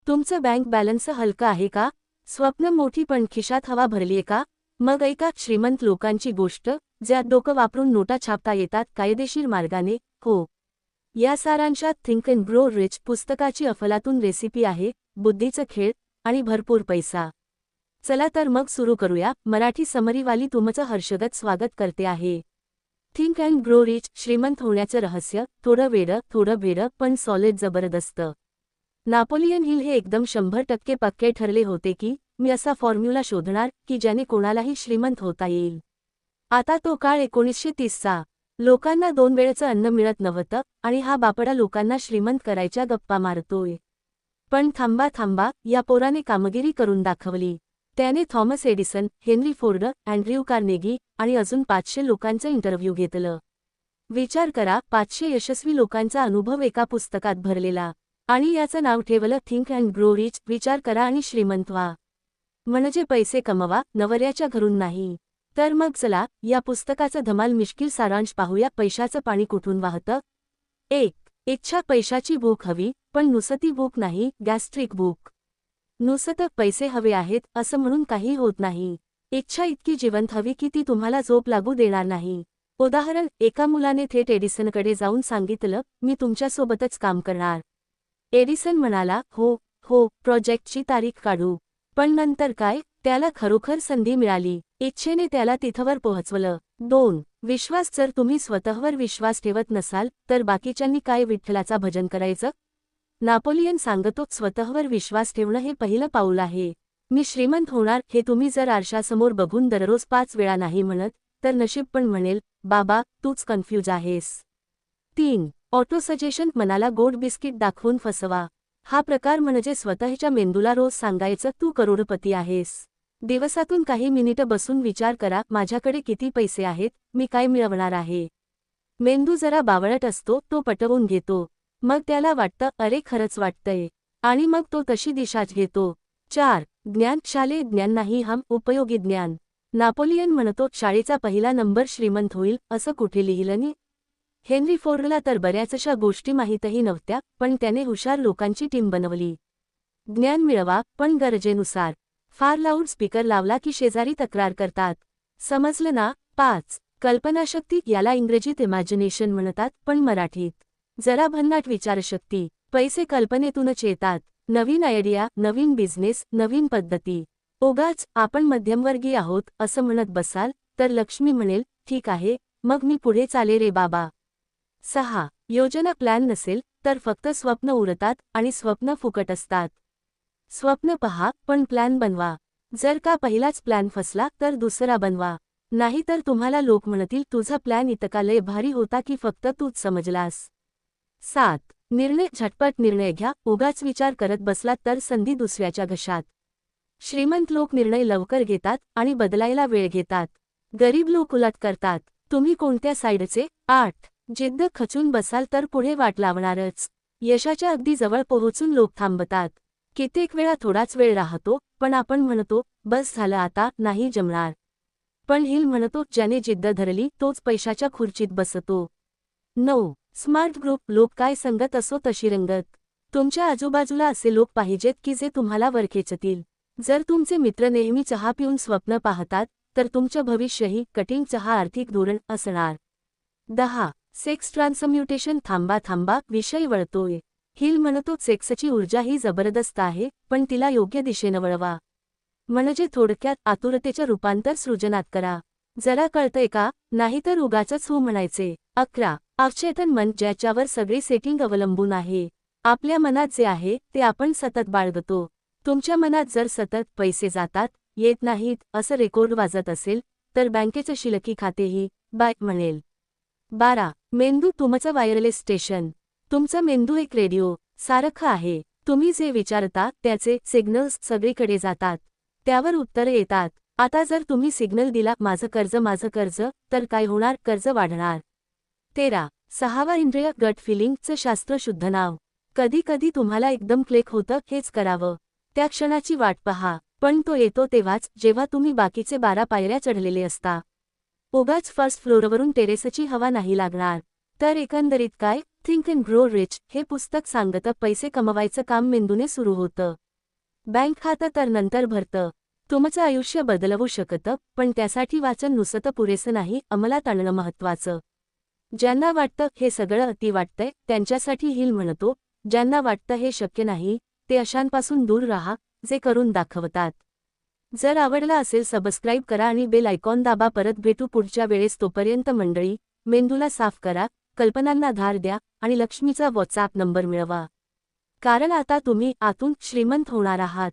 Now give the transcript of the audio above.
तुमचं bank balance हलकं आहे का? स्वप्न मोठी पण खिशात हवा भरलीये का? मग ऐका श्रीमंत लोकांची गोष्ट, ज्यात डोकं वापरून नोटा छापता येतात कायदेशीर मार्गाने. हो, या सारांशात थिंक अँड ग्रो रिच पुस्तकाची अफलातून रेसिपी आहे, बुद्धीचं खेळ आणि भरपूर पैसा. चला तर मग सुरू करूया. मराठी समरीवाली तुमचं हर्षगत स्वागत करते आहे. थिंक अँड ग्रो रिच, श्रीमंत होण्याचं रहस्य, थोडं वेडं थोडं भेडं पण सॉलिड जबरदस्त. नापोलियन हिल हे एकदम 100% पक्के ठरले होते की मी असा फॉर्म्युला शोधणार की ज्याने कोणालाही श्रीमंत होता येईल. आता तो काळ 1930चा. लोकांना 2 वेळचं अन्न मिळत नव्हतं आणि हा बापडा लोकांना श्रीमंत करायच्या गप्पा मारतोय. पण थांबा थांबा, या पोराने कामगिरी करून दाखवली. त्याने Thomas Edison, Henry Ford, Andrew Carnegie आणि अजून 500 लोकांचं इंटरव्ह्यू घेतलं. विचार करा, 500 यशस्वी लोकांचा अनुभव एका पुस्तकात भरलेला. आणि याचं नाव ठेवलं थिंक अँड ग्रो रिच, विचार करा आणि श्रीमंत व्हा. म्हणजे पैसे कमवा, नवऱ्याच्या घरून नाही. तर मग चला, या पुस्तकाचं धमाल मिश्किल सारांश पाहूया. पैशाचं पाणी कुठून वाहतं? 1. इच्छा. पैशाची भूक हवी, पण नुसती भूक नाही, गॅस्ट्रिक भूक. नुसतं पैसे हवे आहेत असं म्हणून काही होत नाही. इच्छा इतकी जिवंत हवी की ती तुम्हाला झोप लागू देणार नाही. उदाहरण, एका मुलाने थेट एडिसनकडे जाऊन सांगितलं, मी तुमच्यासोबतच काम करणार. एडिसन म्हणाला, हो हो, प्रोजेक्टची तारीख काढू. पण नंतर काय? त्याला खरोखर संधी मिळाली. इच्छेने त्याला तिथवर पोहोचवलं. 2. विश्वास. जर तुम्ही स्वतःवर विश्वास ठेवत नसाल तर बाकीच्यांनी काय विठ्ठलाचा भजन करायचं? नापोलियन सांगतो, स्वतःवर विश्वास ठेवणं हे पहिलं पाऊल आहे. मी श्रीमंत होणार हे तुम्ही जर आरशासमोर बघून दररोज 5 वेळा नाही म्हणत तर नशीब पण म्हणेल, बाबा तूच कन्फ्यूज आहेस. 3. Auto suggestion. मनाला गोड बिस्किट दाखवून फसवा. हा प्रकार म्हणजे स्वतःच्या मेंदूला रोज सांगायचं, तू करोडपती आहेस. दिवसातून काही मिनिटं बसून विचार करा, माझ्याकडे किती पैसे आहेत, मी काय मिळवणार आहे. मेंदू जरा बावळट असतो, तो पटवून घेतो. मग त्याला वाटतं, अरे खरंच वाटतंय, आणि मग तो तशी दिशाच घेतो. 4. ज्ञान. शालेय ज्ञान नाही, हम उपयोगी ज्ञान. नापोलियन म्हणतो, शाळेचा पहिला नंबर श्रीमंत होईल असं कुठे लिहिलं नाही. हेनरी फोर्डला तर बऱ्याचशा गोष्टी माहीतही नव्हत्या, पण त्याने हुशार लोकांची टीम बनवली. ज्ञान मिळवा, पण गरजेनुसार. फार लाऊड स्पीकर लावला की शेजारी तक्रार करतात. समजलं ना? 5. कल्पनाशक्ती. याला इंग्रजीत इमॅजिनेशन म्हणतात, पण मराठीत जरा भन्नाट विचारशक्ती. पैसे कल्पनेतूनच येतात. नवीन आयडिया, नवीन बिझनेस, नवीन पद्धती. उगाच आपण मध्यमवर्गीय आहोत असं म्हणत बसाल तर लक्ष्मी म्हणेल, ठीक आहे, मग मी पुढे चाले रे बाबा. 6. योजना. प्लॅन नसेल तर फक्त स्वप्न उरतात आणि स्वप्न फुकट असतात. स्वप्न पहा, पण प्लॅन बनवा. जर का पहिलाच प्लॅन फसला तर दुसरा बनवा. नाहीतर तुम्हाला लोक म्हणतील, तुझा प्लॅन इतका लय भारी होता की फक्त तूच समजलास. 7. निर्णय. झटपट निर्णय घ्या, उगाच विचार करत बसलात तर संधी दुसऱ्याच्या घशात. श्रीमंत लोक निर्णय लवकर घेतात आणि बदलायला वेळ घेतात. गरीब लोक उलट करतात. तुम्ही कोणत्या साईडचे? 8. जिद्द. खचून बसाल तर पुढे वाट लावणारच. यशाच्या अगदी जवळ पोहोचून लोक थांबतात. कित्येक वेळा थोडाच वेळ राहतो, पण आपण म्हणतो, बस झालं आता, नाही जमणार. पण हिल म्हणतो, ज्याने जिद्द धरली तोच पैशाच्या खुर्चीत बसतो. 9. Smart group. लोक काय संगत असो तशी रंगत. तुमच्या आजूबाजूला असे लोक पाहिजेत की जे तुम्हाला वर खेचतील. जर तुमचे मित्र नेहमी चहा पिऊन स्वप्न पाहतात तर तुमचं भविष्यही कटिंग चहा आर्थिक धोरण असणार. 10. Sex transmutation. थांबा थांबा, विषय वळतोय. हिल म्हणतो, सेक्सची ऊर्जा ही जबरदस्त आहे, पण तिला योग्य दिशेनं वळवा. म्हणजे थोडक्यात आतुरतेचं रूपांतर सृजनात करा. जरा कळतंय का? नाहीतर उगाचच हो म्हणायचे. 11. अवचेतन मन. ज्याच्यावर सगळी सेटिंग अवलंबून आहे. आपल्या मनात जे आहे ते आपण सतत बाळगतो. तुमच्या मनात जर सतत पैसे जातात, येत नाहीत असं रेकॉर्ड वाजत असेल तर बँकेचं शिल्लकी खातेही बाय म्हणेल. 12. मेंदू. तुमचं वायरलेस स्टेशन. तुमचा मेंदू एक रेडिओ सारखं आहे. तुम्ही जे विचारता त्याचे सिग्नल्स सगळीकडे जातात. त्यावर उत्तरे येतात. आता जर तुम्ही सिग्नल दिला, माझं कर्ज, तर काय होणार? कर्ज वाढणार. 13. 6वा इंद्रिय. गट फिलिंगचं शास्त्र. शुद्ध नाव. कधी कधी तुम्हाला एकदम क्लिक होतं, हेच करावं. त्या क्षणाची वाट पहा, पण तो येतो तेव्हाच जेव्हा तुम्ही बाकीचे 12 पायऱ्या चढलेले असता. उगाच फर्स्ट फ्लोअरवरून टेरेसची हवा नाही लागणार. तर एकंदरीत काय? थिंक अँड ग्रो रिच हे पुस्तक सांगतं पैसे कमवायचं काम मेंदूने सुरू होतं. बँक खातं तर नंतर भरतं. तुमचं आयुष्य बदलवू शकतं, पण त्यासाठी वाचन नुसतं पुरेसं नाही, अंमलात आणणं महत्त्वाचं. ज्यांना वाटतं हे सगळं अति वाटतंय त्यांच्यासाठी हिल म्हणतो, ज्यांना वाटतं हे शक्य नाही ते अशांपासून दूर राहा जे करून दाखवतात. जर आवडला असेल सबस्क्राईब करा आणि बेल आयकॉन दाबा. परत भेटू पुढच्या वेळेस. तोपर्यंत मंडळी, मेंदूला साफ करा, कल्पनांना धार द्या आणि लक्ष्मीचा व्हॉट्सॲप नंबर मिळवा. कारण आता तुम्ही आतून श्रीमंत होणार आहात.